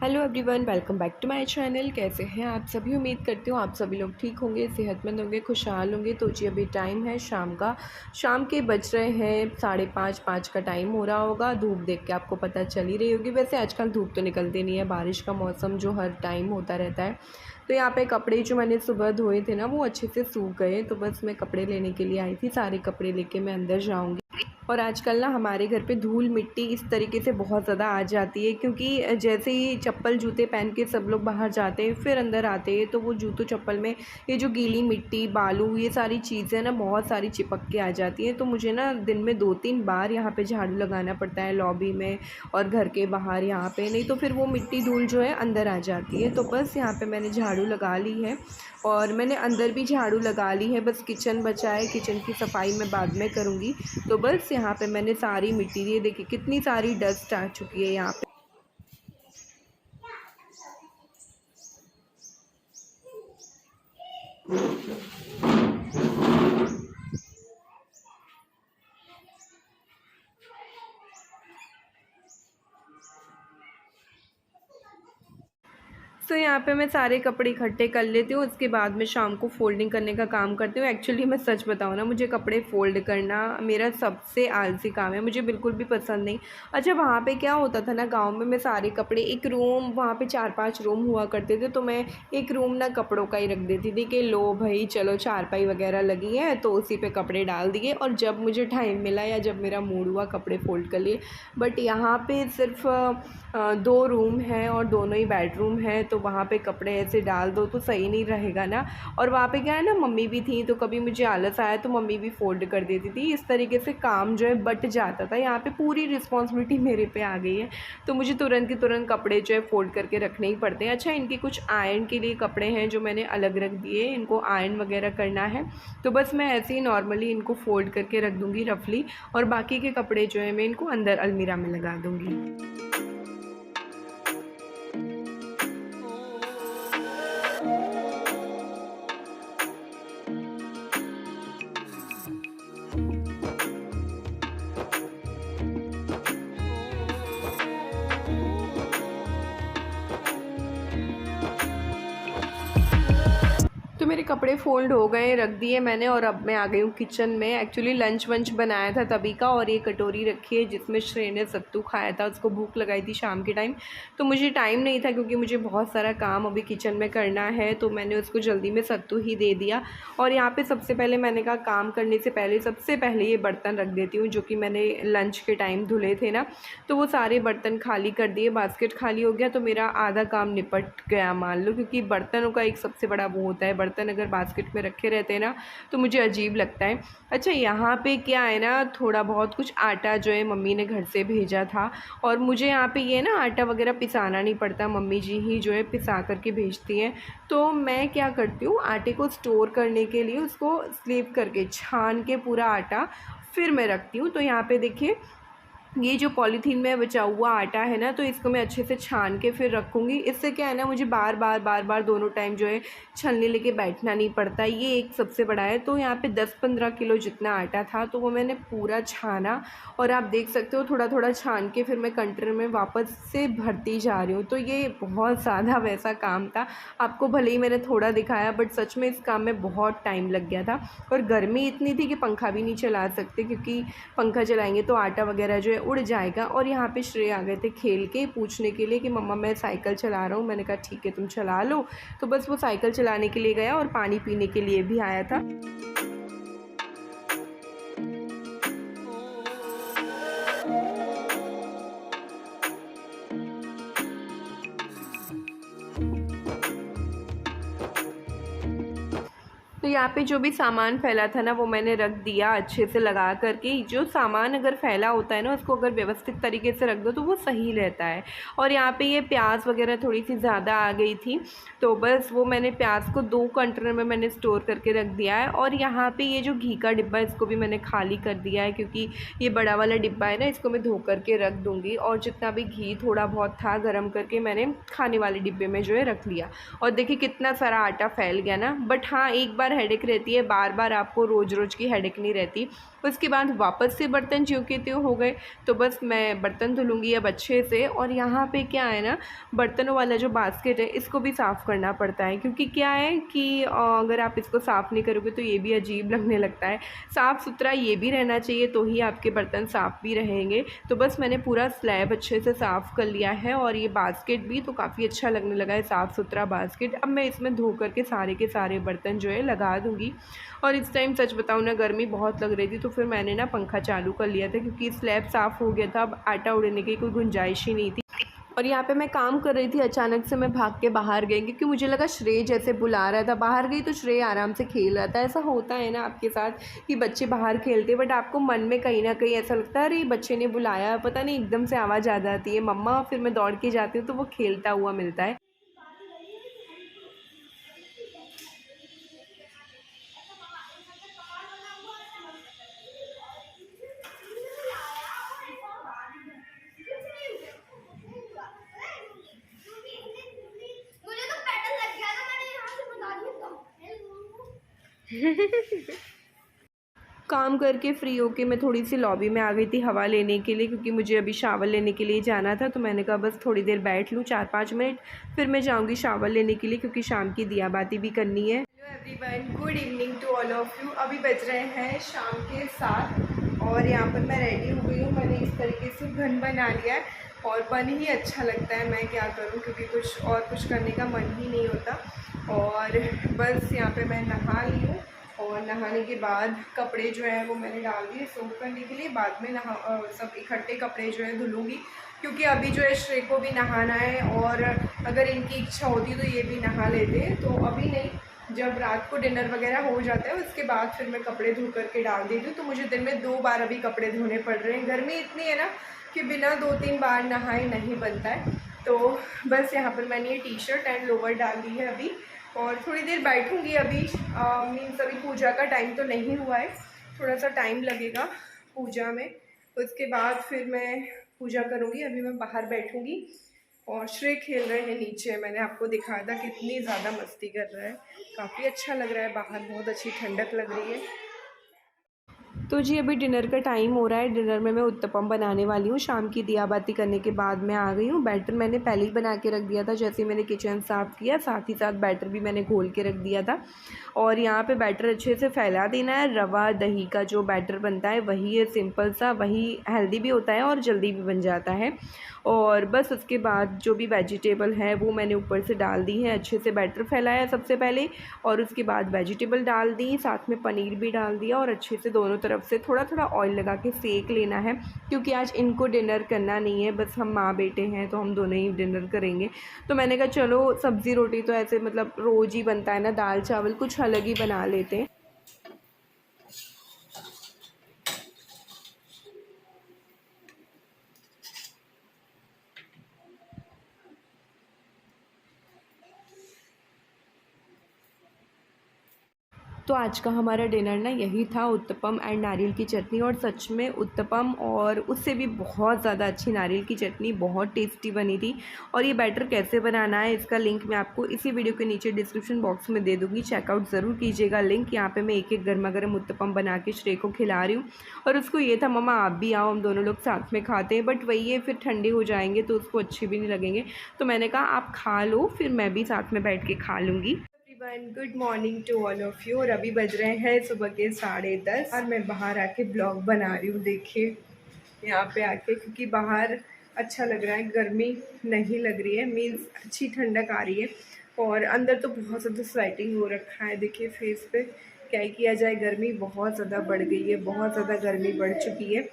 Hello everyone, welcome back to my channel. कैसे हैं आप सभी? उम्मीद करती हूँ आप सभी लोग ठीक होंगे, सेहतमंद होंगे, खुशहाल होंगे। तो जी अभी टाइम है शाम का। शाम के बज रहे हैं 5:30, 5 का टाइम हो रहा होगा। धूप देख के आपको पता चल ही रही होगी। वैसे आजकल धूप तो निकलती नहीं है, बारिश का मौसम जो हर टाइम होता रहता है। तो यहाँ पे कपड़े जो मैंने सुबह धोए थे ना, वो अच्छे से सूख गए। तो बस मैं कपड़े लेने के लिए आई थी। सारे कपड़े लेके मैं अंदर जाऊँगी। और आजकल ना हमारे घर पे धूल मिट्टी इस तरीके से बहुत ज़्यादा आ जाती है, क्योंकि जैसे ही चप्पल जूते पहन के सब लोग बाहर जाते हैं फिर अंदर आते हैं, तो वो जूतों चप्पल में ये जो गीली मिट्टी, बालू, ये सारी चीज़ें ना बहुत सारी चिपक के आ जाती हैं। तो मुझे ना दिन में 2-3 बार यहाँ पे झाड़ू लगाना पड़ता है, लॉबी में और घर के बाहर यहाँ पे, नहीं तो फिर वो मिट्टी धूल जो है अंदर आ जाती है। तो बस यहाँ पे मैंने झाड़ू लगा ली है और मैंने अंदर भी झाड़ू लगा ली है। बस किचन बचा है, किचन की सफाई मैं बाद में करूँगी। तो बस यहाँ पे मैंने सारी मिट्टी, ये देखिए कितनी सारी डस्ट आ चुकी है यहाँ पे। तो यहाँ पे मैं सारे कपड़े इकट्ठे कर लेती हूँ, उसके बाद में शाम को फ़ोल्डिंग करने का काम करती हूँ। एक्चुअली मैं सच बताऊँ ना, मुझे कपड़े फ़ोल्ड करना मेरा सबसे आलसी काम है, मुझे बिल्कुल भी पसंद नहीं। अच्छा, वहाँ पे क्या होता था ना, गाँव में मैं सारे कपड़े एक रूम, वहाँ पे 4-5 रूम हुआ करते थे, तो मैं एक रूम ना कपड़ों का ही रख देती थी कि लो भाई चलो चारपाई वगैरह लगी है तो उसी पे कपड़े डाल दिए, और जब मुझे टाइम मिला या जब मेरा मूड हुआ कपड़े फ़ोल्ड कर लिए। बट यहाँ पे सिर्फ 2 रूम हैं और दोनों ही बेडरूम हैं, तो वहाँ पे कपड़े ऐसे डाल दो तो सही नहीं रहेगा ना। और वहाँ पे क्या है ना, मम्मी भी थी, तो कभी मुझे आलस आया तो मम्मी भी फ़ोल्ड कर देती थी। इस तरीके से काम जो है बँट जाता था। यहाँ पे पूरी रिस्पॉन्सिबिलिटी मेरे पे आ गई है, तो मुझे तुरंत के तुरंत कपड़े जो है फ़ोल्ड करके रखने ही पड़ते हैं। अच्छा, इनके कुछ आयरन के लिए कपड़े हैं जो मैंने अलग रख दिए, इनको आयरन वगैरह करना है। तो बस मैं ऐसे ही नॉर्मली इनको फ़ोल्ड करके रख दूँगी रफली, और बाकी के कपड़े जो है मैं इनको अंदर अलमीरा में लगा दूँगी। तो मेरे कपड़े फ़ोल्ड हो गए, रख दिए मैंने, और अब मैं आ गई हूँ किचन में। एक्चुअली लंच वंच बनाया था तभी का, और ये कटोरी रखी है जिसमें श्रेय ने सत्तू खाया था, उसको भूख लगाई थी शाम के टाइम। तो मुझे टाइम नहीं था, क्योंकि मुझे बहुत सारा काम अभी किचन में करना है, तो मैंने उसको जल्दी में सत्तू ही दे दिया। और यहाँ पे सबसे पहले मैंने कहा काम करने से पहले सबसे पहले ये बर्तन रख देती हूँ, जो कि मैंने लंच के टाइम धुले थे ना। तो वो सारे बर्तन खाली कर दिए, बास्केट खाली हो गया, तो मेरा आधा काम निपट गया मान लो। क्योंकि बर्तनों का एक सबसे बड़ा वो होता है, बर्तन अगर बास्केट में रखे रहते हैं ना तो मुझे अजीब लगता है। अच्छा, यहाँ पे क्या है ना, थोड़ा बहुत कुछ आटा जो है मम्मी ने घर से भेजा था, और मुझे यहाँ पे ये ना आटा वगैरह पिसाना नहीं पड़ता, मम्मी जी ही जो है पिसा करके भेजती हैं। तो मैं क्या करती हूँ, आटे को स्टोर करने के लिए उसको स्लीव करके छान के पूरा आटा फिर मैं रखती हूँ। तो यहाँ पे देखिए, ये जो पॉलीथीन में बचा हुआ आटा है ना, तो इसको मैं अच्छे से छान के फिर रखूँगी। इससे क्या है ना, मुझे बार बार दोनों टाइम जो है छलनी लेके बैठना नहीं पड़ता, ये एक सबसे बड़ा है। तो यहाँ पे 10-15 किलो जितना आटा था, तो वो मैंने पूरा छाना, और आप देख सकते हो थोड़ा थोड़ा छान के फिर मैं कंटेनर में वापस से भरती जा रही हूँ। तो ये बहुत ज़्यादा वैसा काम था, आपको भले ही मैंने थोड़ा दिखाया, बट सच में इस काम में बहुत टाइम लग गया था। और गर्मी इतनी थी कि पंखा भी नहीं चला सकते, क्योंकि पंखा चलाएंगे तो आटा वगैरह जो है उड़ जाएगा। और यहाँ पे श्रेय आ गए थे खेल के, पूछने के लिए कि मम्मा मैं साइकिल चला रहा हूँ। मैंने कहा ठीक है तुम चला लो। तो बस वो साइकिल चलाने के लिए गया और पानी पीने के लिए भी आया था। तो यहाँ पे जो भी सामान फैला था ना, वो मैंने रख दिया अच्छे से लगा करके। जो सामान अगर फैला होता है ना, उसको अगर व्यवस्थित तरीके से रख दो तो वो सही रहता है। और यहाँ पे ये प्याज वगैरह थोड़ी सी ज़्यादा आ गई थी, तो बस वो मैंने प्याज को 2 कंटेनर में मैंने स्टोर करके रख दिया है। और यहाँ पे ये जो घी का डिब्बा है, इसको भी मैंने खाली कर दिया है, क्योंकि ये बड़ा वाला डिब्बा है ना, इसको मैं धो करके रख दूँगी। और जितना भी घी थोड़ा बहुत था गर्म करके मैंने खाने वाले डिब्बे में जो है रख लिया। और देखिए कितना सारा आटा फैल गया ना। बट हाँ, एक बार हेडेक रहती है, बार बार आपको रोज़ रोज़ की हेडेक नहीं रहती। उसके बाद वापस से बर्तन ज्यों के त्यों हो गए, तो बस मैं बर्तन धुलूँगी अब अच्छे से। और यहाँ पे क्या है ना, बर्तनों वाला जो बास्केट है इसको भी साफ़ करना पड़ता है, क्योंकि क्या है कि अगर आप इसको साफ़ नहीं करोगे तो ये भी अजीब लगने लगता है। साफ़ सुथरा ये भी रहना चाहिए, तो ही आपके बर्तन साफ़ भी रहेंगे। तो बस मैंने पूरा स्लैब अच्छे से साफ़ कर लिया है, और ये बास्केट भी तो काफ़ी अच्छा लगने लगा है, साफ़ सुथरा बास्केट। अब मैं इसमें धो कर के सारे बर्तन जो है लगा दूँगी। और इस टाइम सच बताऊँ ना, गर्मी बहुत लग रही थी, तो फिर मैंने ना पंखा चालू कर लिया था, क्योंकि स्लैब साफ़ हो गया था, अब आटा उड़ने की कोई गुंजाइश ही नहीं थी। और यहाँ पे मैं काम कर रही थी, अचानक से मैं भाग के बाहर गई, क्योंकि मुझे लगा श्रेय जैसे बुला रहा था। बाहर गई तो श्रेय आराम से खेल रहा था। ऐसा होता है ना आपके साथ कि बच्चे बाहर खेलते, बट आपको मन में कहीं ना कहीं ऐसा लगता है अरे बच्चे ने बुलाया, पता नहीं एकदम से आवाज़ आ जाती है मम्मा, फिर मैं दौड़ के जाती हूँ तो वो खेलता हुआ मिलता है। मुझे तो पैटर्न लग गया ना, मैंने यहाँ से बता दिया। काम करके फ्री होके मैं थोड़ी सी लॉबी में आ गई थी हवा लेने के लिए, क्योंकि मुझे अभी शावर लेने के लिए जाना था। तो मैंने कहा बस थोड़ी देर बैठ लूँ, 4-5 मिनट, फिर मैं जाऊँगी शावर लेने के लिए, क्योंकि शाम की दिया बाती भी करनी है। Hello everyone, good evening to all of you. अभी बज रहे हैं शाम के 7, और यहाँ पर मैं रेडी हो गई हूँ। मैंने इस तरीके से बन बना लिया है, और बन ही अच्छा लगता है, मैं क्या करूँ, क्योंकि कुछ करने का मन ही नहीं होता। और बस यहाँ पे मैं नहा ली हूँ, और नहाने के बाद कपड़े जो है वो मैंने डाल दिए सोख करने के लिए। बाद में सब इकट्ठे कपड़े जो है धुलूँगी, क्योंकि अभी जो है श्रेय को भी नहाना है, और अगर इनकी इच्छा होती तो ये भी नहा लेते, तो अभी नहीं, जब रात को डिनर वगैरह हो जाता है उसके बाद फिर मैं कपड़े धो करके डाल देती हूँ। तो मुझे दिन में 2 बार अभी कपड़े धोने पड़ रहे हैं। गर्मी इतनी है ना कि बिना 2-3 बार नहाए नहीं बनता है। तो बस यहाँ पर मैंने ये टी शर्ट एंड लोवर डाल दी है अभी, और थोड़ी देर बैठूंगी अभी। मीन्स अभी पूजा का टाइम तो नहीं हुआ है, थोड़ा सा टाइम लगेगा पूजा में। उसके बाद फिर मैं पूजा करूँगी। अभी मैं बाहर बैठूंगी, और श्रेय खेल रहे हैं नीचे। मैंने आपको दिखाया था कितनी ज़्यादा मस्ती कर रहा है, काफ़ी अच्छा लग रहा है बाहर, बहुत अच्छी ठंडक लग रही है। तो जी अभी डिनर का टाइम हो रहा है। डिनर में मैं उत्तपम बनाने वाली हूँ। शाम की दिया बाती करने के बाद मैं आ गई हूँ। बैटर मैंने पहले ही बना के रख दिया था, जैसे ही मैंने किचन साफ़ किया, साथ ही साथ बैटर भी मैंने घोल के रख दिया था। और यहाँ पे बैटर अच्छे से फैला देना है। रवा दही का जो बैटर बनता है वही है, सिंपल सा, वही हेल्दी भी होता है और जल्दी भी बन जाता है। और बस उसके बाद जो भी वेजिटेबल है वो मैंने ऊपर से डाल दी है। अच्छे से बैटर फैलाया सबसे पहले, और उसके बाद वेजिटेबल डाल दी, साथ में पनीर भी डाल दिया, और अच्छे से दोनों तरफ से थोड़ा थोड़ा ऑयल लगा के सेक लेना है, क्योंकि आज इनको डिनर करना नहीं है, बस हम माँ बेटे हैं तो हम दोनों ही डिनर करेंगे। तो मैंने कहा चलो सब्ज़ी रोटी तो ऐसे मतलब रोज़ ही बनता है ना, दाल चावल कुछ अलग ही बना लेते हैं। तो आज का हमारा डिनर ना यही था, उत्तपम एंड नारियल की चटनी। और सच में उत्तपम और उससे भी बहुत ज़्यादा अच्छी नारियल की चटनी बहुत टेस्टी बनी थी। और ये बैटर कैसे बनाना है इसका लिंक मैं आपको इसी वीडियो के नीचे डिस्क्रिप्शन बॉक्स में दे दूँगी, चेकआउट ज़रूर कीजिएगा लिंक। यहाँ पे मैं एक एक गर्मा गर्म उत्तपम बना के श्रेय को खिला रही हूँ, और उसको ये था मम्मा आप भी आओ, हम दोनों लोग साथ में खाते हैं। बट वही है, फिर ठंडे हो जाएंगे तो उसको अच्छे भी नहीं लगेंगे। तो मैंने कहा आप खा लो, फिर मैं भी साथ में बैठ के खा लूँगी। Good morning to all of you. और अभी बज रहे हैं सुबह के 10:30, और मैं बाहर आके ब्लॉग बना रही हूँ। देखिए यहाँ पे आके, क्योंकि बाहर अच्छा लग रहा है, गर्मी नहीं लग रही है, मीन्स अच्छी ठंडक आ रही है। और अंदर तो बहुत ज़्यादा स्वेटिंग हो रखा है, देखिए फेस पे। क्या ही किया जाए, गर्मी बहुत ज़्यादा बढ़ गई है, बहुत ज़्यादा गर्मी बढ़ चुकी है।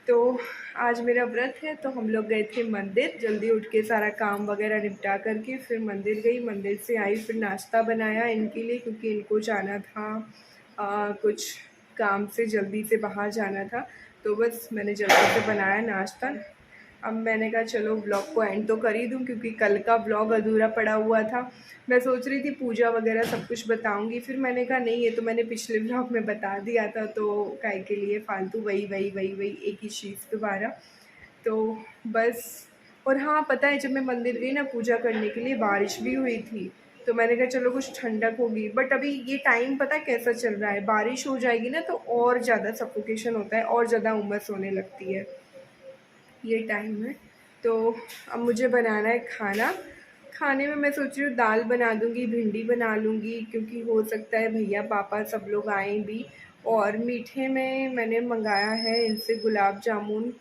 तो आज मेरा व्रत है, तो हम लोग गए थे मंदिर, जल्दी उठ के सारा काम वगैरह निपटा करके फिर मंदिर गई। मंदिर से आई, फिर नाश्ता बनाया इनके लिए, क्योंकि इनको जाना था कुछ काम से, जल्दी से बाहर जाना था। तो बस मैंने जल्दी से बनाया नाश्ता। अब मैंने कहा चलो व्लॉग को एंड तो कर ही दूँ, क्योंकि कल का व्लॉग अधूरा पड़ा हुआ था। मैं सोच रही थी पूजा वगैरह सब कुछ बताऊंगी, फिर मैंने कहा नहीं, ये तो मैंने पिछले व्लॉग में बता दिया था, तो काय के लिए फालतू वही वही वही वही एक ही चीज़ दोबारा। तो बस। और हाँ पता है, जब मैं मंदिर गई ना पूजा करने के लिए, बारिश भी हुई थी, तो मैंने कहा चलो कुछ ठंडक होगी, बट अभी ये टाइम पता कैसा चल रहा है, बारिश हो जाएगी ना तो और ज़्यादा सफोकेशन होता है और ज़्यादा उमस होने लगती है, ये टाइम है। तो अब मुझे बनाना है खाना। खाने में मैं सोच रही हूँ दाल बना दूँगी, भिंडी बना लूँगी, क्योंकि हो सकता है भैया पापा सब लोग आएँ भी। और मीठे में मैंने मंगाया है इनसे गुलाब जामुन,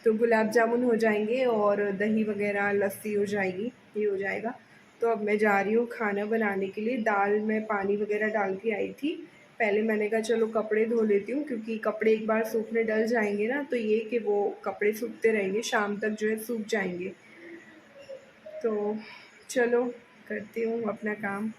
तो गुलाब जामुन हो जाएंगे और दही वगैरह लस्सी हो जाएगी, ये हो जाएगा। तो अब मैं जा रही हूँ खाना बनाने के लिए। दाल में पानी वगैरह डाल के आई थी, पहले मैंने कहा चलो कपड़े धो लेती हूँ, क्योंकि कपड़े एक बार सूखने डल जाएंगे ना तो ये कि वो कपड़े सूखते रहेंगे, शाम तक जो है सूख जाएंगे। तो चलो करती हूँ अपना काम।